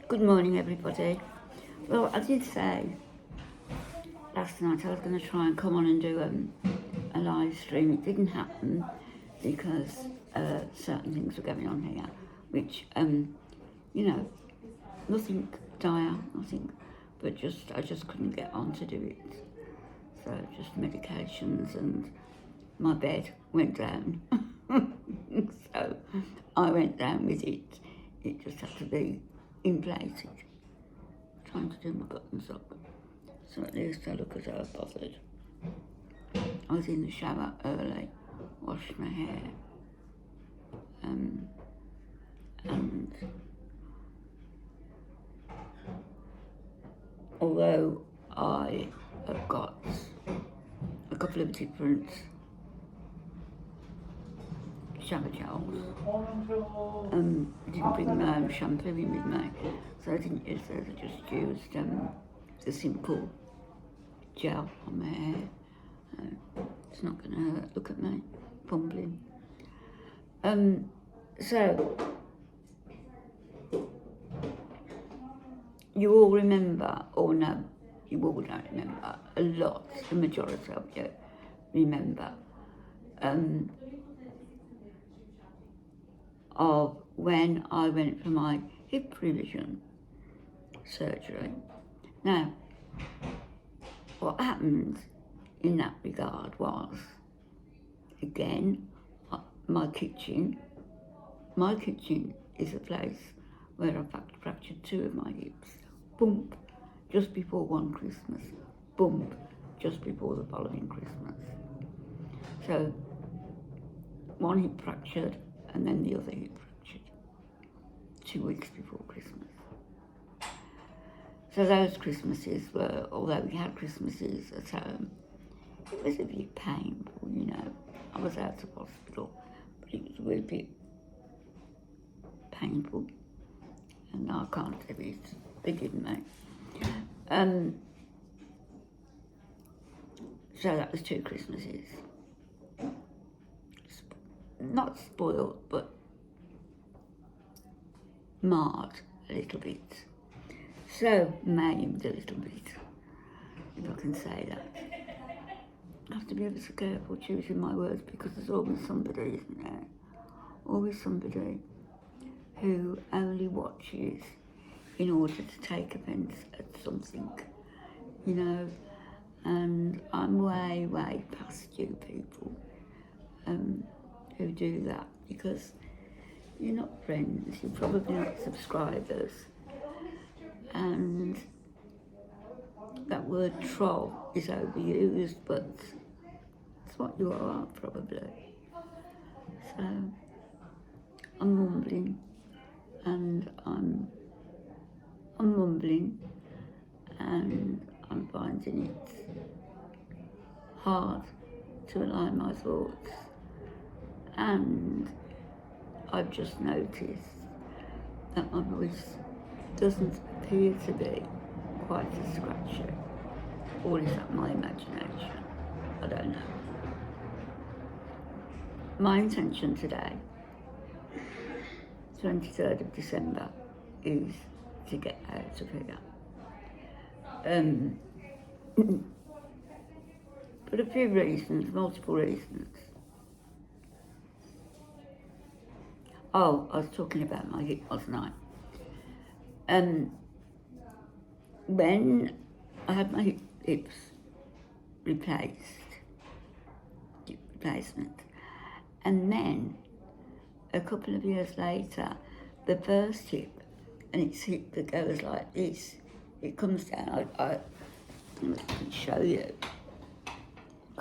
Good morning, everybody. Well, I did say last night I was going to try and come on and do a live stream. It didn't happen because certain things were going on here, which, nothing dire, nothing, but I just couldn't get on to do it. So just medications and my bed went down. So I went down with it. It just had to be inflated. Trying to do my buttons up, so at least I look as though I bothered. I was in the shower early, washed my hair, and although I have got a couple of different shower gels, I didn't bring my own shampoo in with me, so I didn't use those. I just used the simple gel on my hair. It's not going to hurt. Look at me, fumbling. So you all remember, or no, you all don't remember, a lot, the majority of you remember, of when I went for my hip revision surgery. Now, what happened in that regard was, again, my kitchen is a place where I fractured two of my hips. Bump, just before one Christmas. Bump, just before the following Christmas. So, one hip fractured, and then the other hip fractured 2 weeks before Christmas. So those Christmases were, although we had Christmases at home, it was a bit painful, you know. I was out of hospital, but it was a little bit painful, and I can't tell it, forgive me. So that was 2 Christmases. Not spoiled, but marred a little bit. So maimed a little bit, if I can say that. I have to be ever so careful choosing my words, because there's always somebody, isn't there? Always somebody who only watches in order to take offence at something, you know. And I'm way past you people who do that, because you're not friends, you're probably not subscribers, and that word troll is overused, but it's what you are, probably. So I'm mumbling, and I'm mumbling, and I'm finding it hard to align my thoughts, and I've just noticed that my voice doesn't appear to be quite as scratchy, or is that my imagination? I don't know. My intention today, 23rd of December, is to get out of here. For a few reasons, multiple reasons. Oh, I was talking about my hip, wasn't I? When I had my hips replacement, and then a couple of years later, the first hip, and it's hip that goes like this, it comes down, I can show you,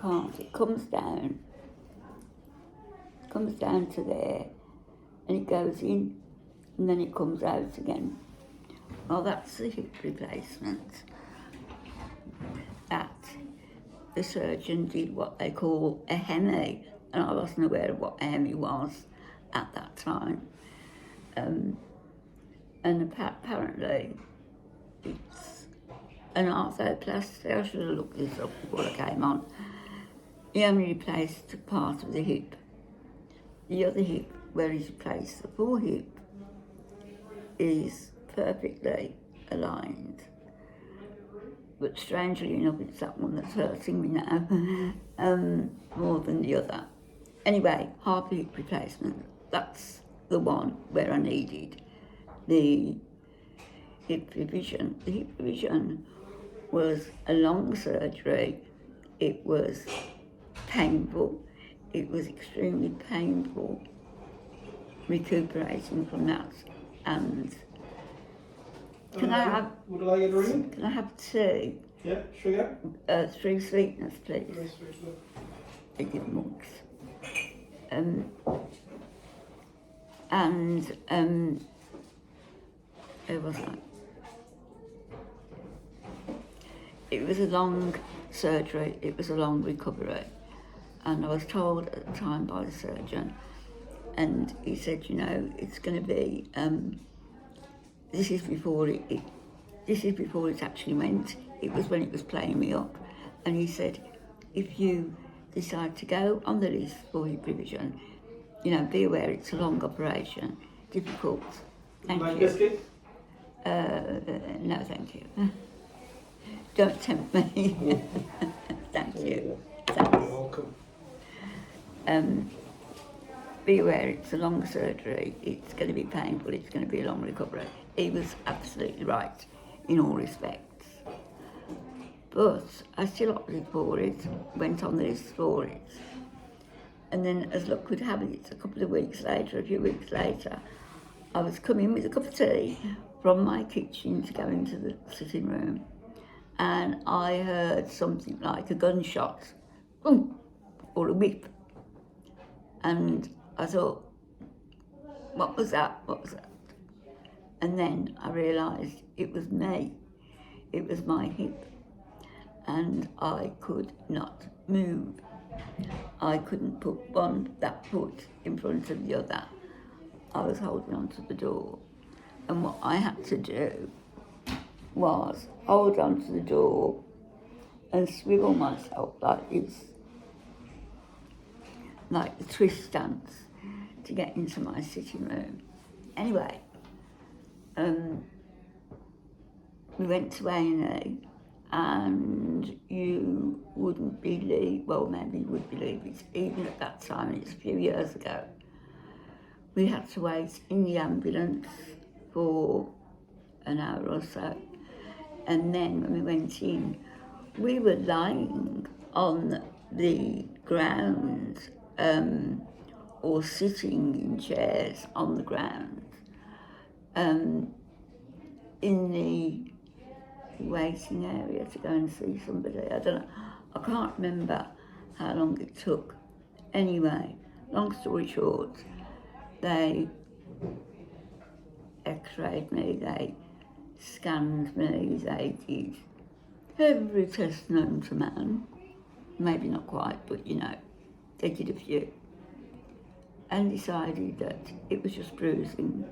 can't, it comes down to there, and it goes in, and then it comes out again. Well, that's the hip replacement. That the surgeon did what they call a hemi, and I wasn't aware of what a hemi was at that time. And apparently it's an arthroplasty. I should have looked this up before I came on. He only replaced part of the hip. The other hip, where he's replaced the full hip, is perfectly aligned. But strangely enough, it's that one that's hurting me now, more than the other. Anyway, half hip replacement, that's the one where I needed the hip revision. The hip revision was a long surgery. It was painful. It was extremely painful recuperating from that. And can I have two? Yeah, sugar? 3 sweeteners, please. 3 sweeteners. Big mugs. And where was I? It was a long surgery, it was a long recovery. And I was told at the time by the surgeon, and he said, you know, it's going to be, this is before it actually went. It was when it was playing me up. And he said, if you decide to go on the list for hip revision, you know, be aware it's a long operation, difficult. Thank you. Biscuit? No, thank you. Don't tempt me. Thank you. Thanks. You're welcome. Be aware it's a long surgery, it's going to be painful, it's going to be a long recovery. He was absolutely right in all respects. But I still opted for it, went on the list for it. And then, as luck would have it, a few weeks later, I was coming with a cup of tea from my kitchen to go into the sitting room, and I heard something like a gunshot, boom, or a whip. And I thought, what was that? And then I realised it was me. It was my hip. And I could not move. I couldn't put that foot in front of the other. I was holding onto the door. And what I had to do was hold onto the door and swivel myself like this, like the twist stance, to get into my sitting room. Anyway, we went to A&E, and you wouldn't believe, well, maybe you would believe it, even at that time, it's a few years ago, we had to wait in the ambulance for an hour or so. And then when we went in, we were lying on the ground, or sitting in chairs on the ground, in the waiting area to go and see somebody. I can't remember how long it took. Anyway, long story short, they x-rayed me, they scanned me, they did every test known to man. Maybe not quite, but you know, they did a few. And decided that it was just bruising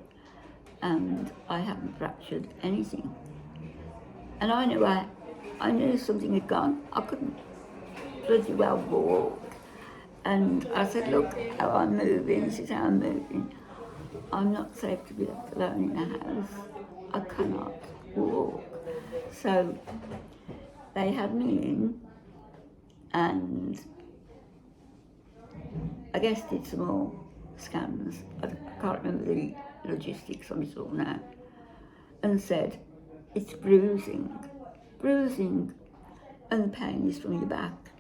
and I hadn't fractured anything. And I knew something had gone. I couldn't bloody well walk. And I said, look how I'm moving, this is how I'm moving. I'm not safe to be left alone in a house. I cannot walk. So they had me in, and I guess did some more scans. I can't remember the logistics on it all now. And said, it's bruising, and the pain is from your back.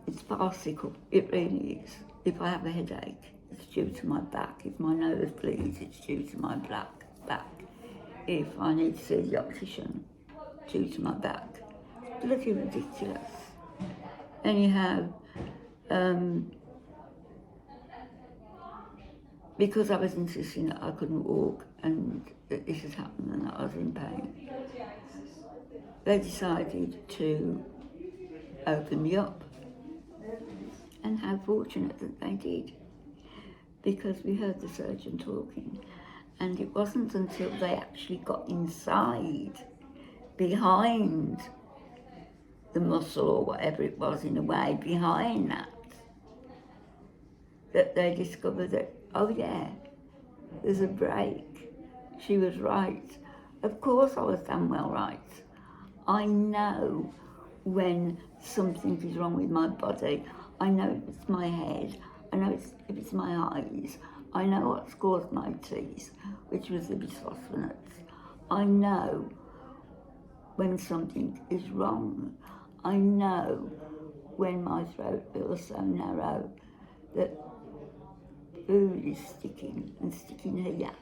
It's farcical, it really is. If I have a headache, it's due to my back. If my nose bleeds, it's due to my back. If I need to see the optician, due to my back. It's bloody ridiculous. Anyhow, because I was insisting that I couldn't walk and that this has happened and that I was in pain, they decided to open me up. And how fortunate that they did, because we heard the surgeon talking, and it wasn't until they actually got inside, behind the muscle or whatever it was, in a way, behind that that they discovered that, oh yeah, there's a break. She was right. Of course I was damn well right. I know when something is wrong with my body. I know if it's my head. I know if it's my eyes. I know what's caused my teeth, which was the bisphosphonates. I know when something is wrong. I know when my throat feels so narrow that food is sticking and sticking here.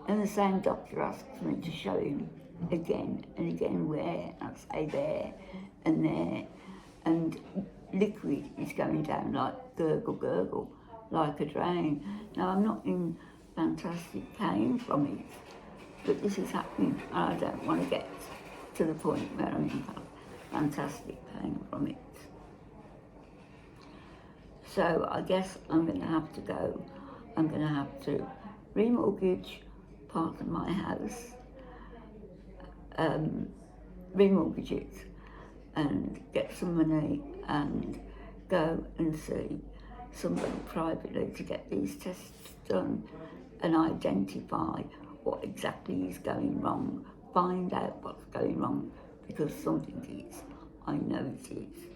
And the same doctor asks me to show him again and again where. I say there and there. And liquid is going down like gurgle, gurgle, like a drain. Now, I'm not in fantastic pain from it, but this is happening and I don't want to get to the point where I'm in fantastic pain from it. So I guess I'm going to have to go. I'm going to have to remortgage part of my house, remortgage it and get some money and go and see somebody privately to get these tests done and identify what exactly is going wrong, find out what's going wrong, because something is. I know it is.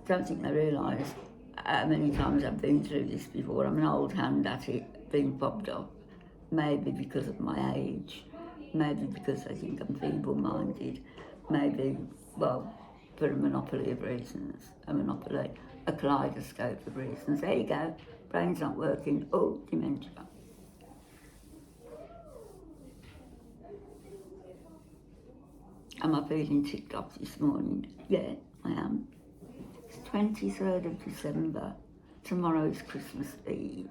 Don't think they realise how many times I've been through this before. I'm an old hand at it, being fobbed up. Maybe because of my age, maybe because I think I'm feeble-minded, maybe, well, for a monopoly of reasons, a kaleidoscope of reasons. There you go, brain's not working, oh, dementia. Am I feeling ticked off this morning? Yeah, I am. It's 23rd of December. Tomorrow is Christmas Eve.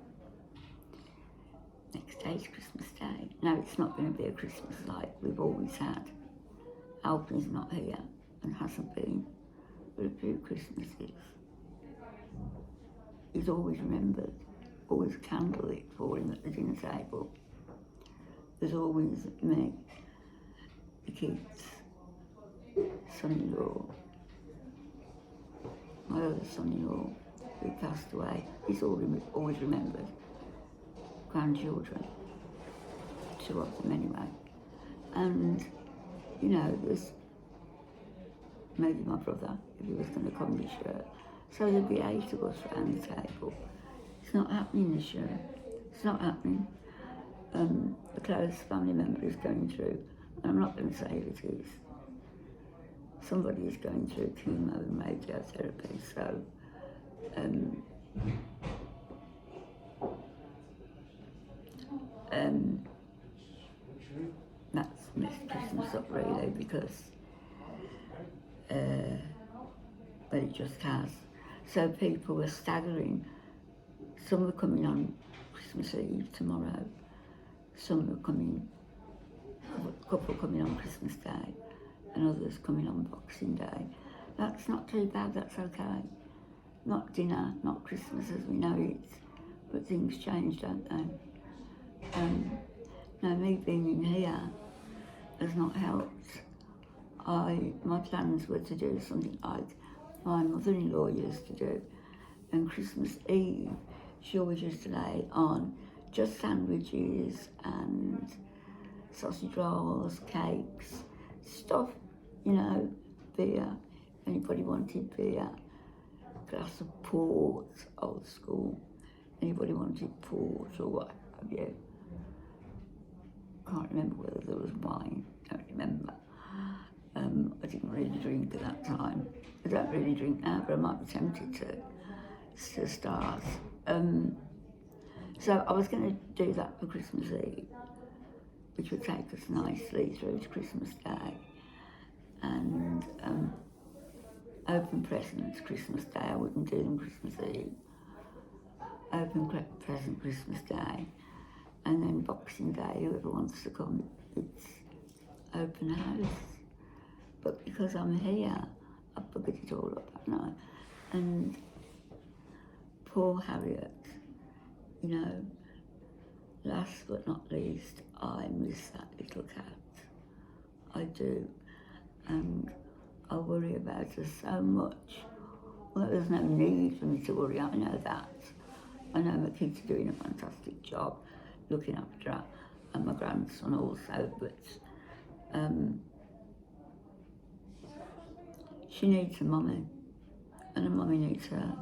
Next day is Christmas Day. No, it's not going to be a Christmas like we've always had. Alfie's not here and hasn't been for a few Christmases. He's always remembered, always candlelit for him at the dinner table. There's always me, the kids, son-in-law, my other son-in-law who passed away. He's always remembered. Grandchildren, 2 of them anyway. And, you know, there's maybe my brother, if he was going to come this year. So there'd be 8 of us around the table. It's not happening this year. It's not happening. A close family member is going through, and I'm not going to say who it is. Somebody is going through chemo and radiotherapy, so that's messed Christmas up really, because but it just has. So people were staggering. Some were coming on Christmas Eve tomorrow. Some were coming, a couple coming on Christmas Day, and others coming on Boxing Day. That's not too bad, that's okay. Not dinner, not Christmas as we know it, but things change, don't they? Now me being in here has not helped. My plans were to do something like my mother-in-law used to do, and Christmas Eve she always used to lay on just sandwiches and sausage rolls, cakes, stuff, you know, beer, if anybody wanted beer, glass of port, old school, anybody wanted port or what have you. Can't remember whether there was wine, don't remember. I didn't really drink at that time. I don't really drink now, but I might be tempted to start. So I was going to do that for Christmas Eve, which would take us nicely through to Christmas Day, and open presents Christmas Day. I wouldn't do them Christmas Eve. Open present Christmas Day, and then Boxing Day, whoever wants to come, it's open house. But because I'm here, I buggered it all up, haven't I? And poor Harriet, you know, last but not least, I miss that little cat. I do. And I worry about her so much. Well, there's no need for me to worry, I know that. I know my kids are doing a fantastic job looking after her, and my grandson also, but she needs a mummy, and a mummy needs her.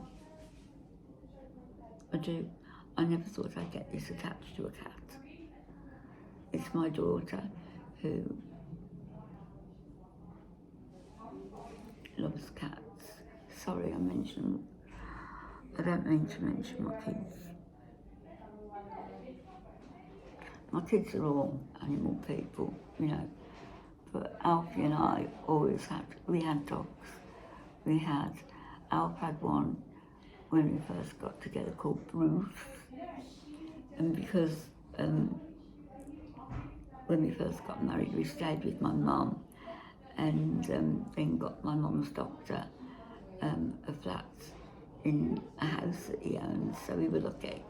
I do. I never thought I'd get this attached to a cat. It's my daughter who loves cats. Sorry, I don't mean to mention my kids. My kids are all animal people, you know, but Alfie and I we had dogs. Alf had one when we first got together called Bruce, and because when we first got married we stayed with my mum, and then got my mum's doctor a flat in a house that he owns, so we were lucky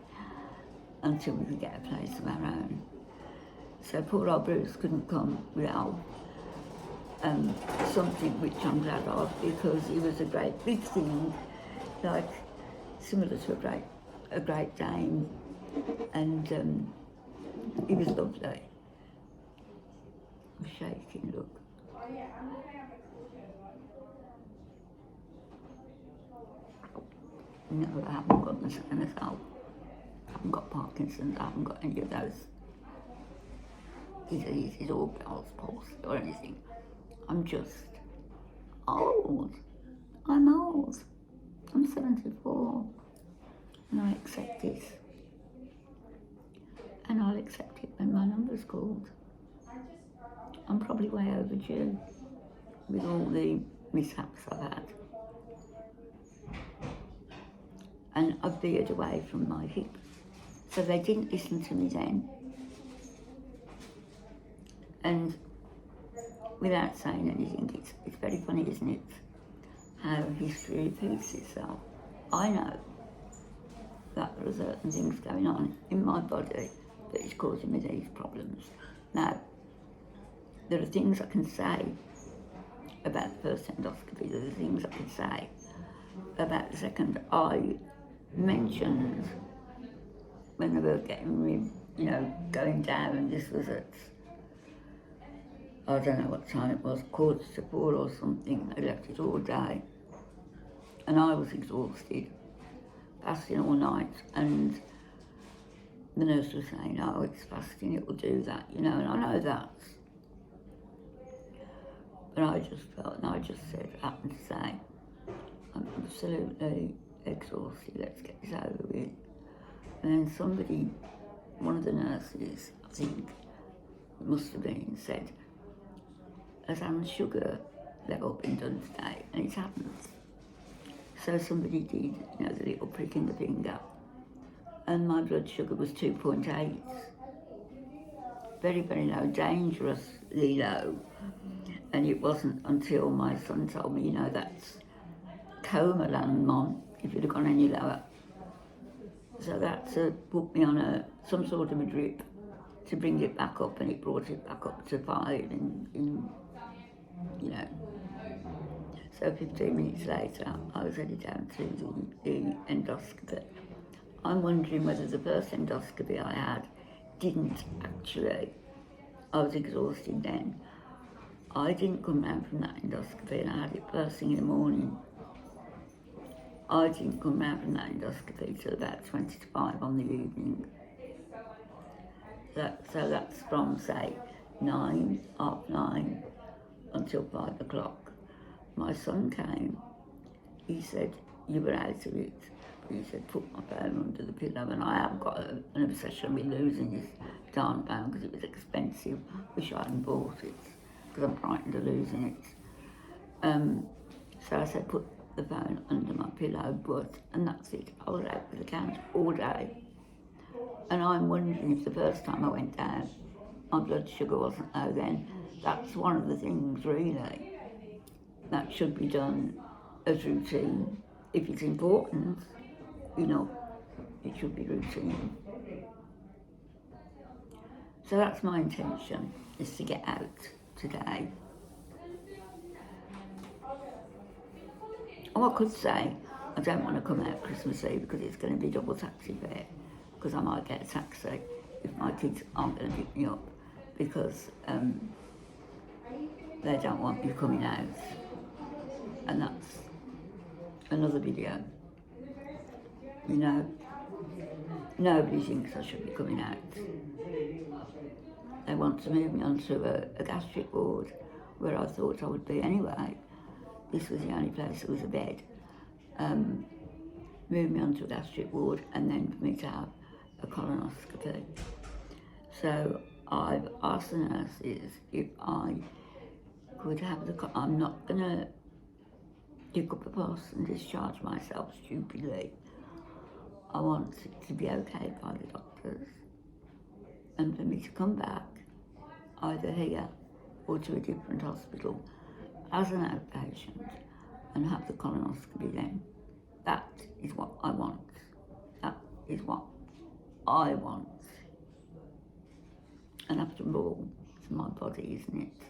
until we could get a place of our own. So poor old Bruce couldn't come without something which I'm glad of, because he was a great big thing, like similar to a Great Dane, and he was lovely. I'm shaking, look. No, I haven't got myself. I haven't got Parkinson's, I haven't got any of those diseases or Bell's palsy or anything. I'm just old. I'm old. I'm 74. And I accept this. And I'll accept it when my number's called. I'm probably way overdue with all the mishaps I've had. And I've veered away from my hip. So they didn't listen to me then. And without saying anything, it's very funny, isn't it, how history repeats itself. I know that there are certain things going on in my body that is causing me these problems. Now, there are things I can say about the first endoscopy, there are things I can say about the second. I mentioned when they were getting me, going down, and this was at, I don't know what time it was, 3:45 or something. They left it all day. And I was exhausted, fasting all night, and the nurse was saying, oh, it's fasting, it will do that, and I know that. But I just felt, and I just happened to say, I'm absolutely exhausted, let's get this over with. And then one of the nurses, I think, it must have been, said, has Anne's sugar level been done today? And it hadn't. So somebody did, the little prick in the finger, and my blood sugar was 2.8. Very, very low, dangerously low. And it wasn't until my son told me, that's coma land, Mom, if you'd have gone any lower. So that put me on some sort of a drip to bring it back up, and it brought it back up to 5 So 15 minutes later, I was headed down to the endoscopy. I'm wondering whether the first endoscopy I had didn't actually, I was exhausted then. I didn't come round from that endoscopy, and I had it first thing in the morning. I didn't come round from that endoscopy till about 20 to 5 on the evening. So that's from, say, 9:30 until 5 o'clock. My son came. He said, you were out of it. He said, put my phone under the pillow, and I have got an obsession with losing this darn phone because it was expensive. Wish I hadn't bought it because I'm frightened of losing it. So I said, put the phone under my pillow, and that's it. I was out with the count all day. And I'm wondering if the first time I went down, my blood sugar wasn't low then. That's one of the things, really, that should be done as routine. If it's important, it should be routine. So that's my intention, is to get out today. Or I could say, I don't want to come out Christmas Eve because it's going to be double taxi fare, because I might get a taxi if my kids aren't going to pick me up, because they don't want me coming out. And that's another video. You know, nobody thinks I should be coming out. They want to move me onto a gastric ward, where I thought I would be anyway. This was the only place that was a bed. Move me onto a gastric ward, and then for me to have a colonoscopy. So I've asked the nurses if I could have I'm not going to pick up the bus and discharge myself stupidly. I want it to be okay by the doctors, and for me to come back either here or to a different hospital as an outpatient and have the colonoscopy then. That is what I want. That is what I want. And after all, it's my body, isn't it?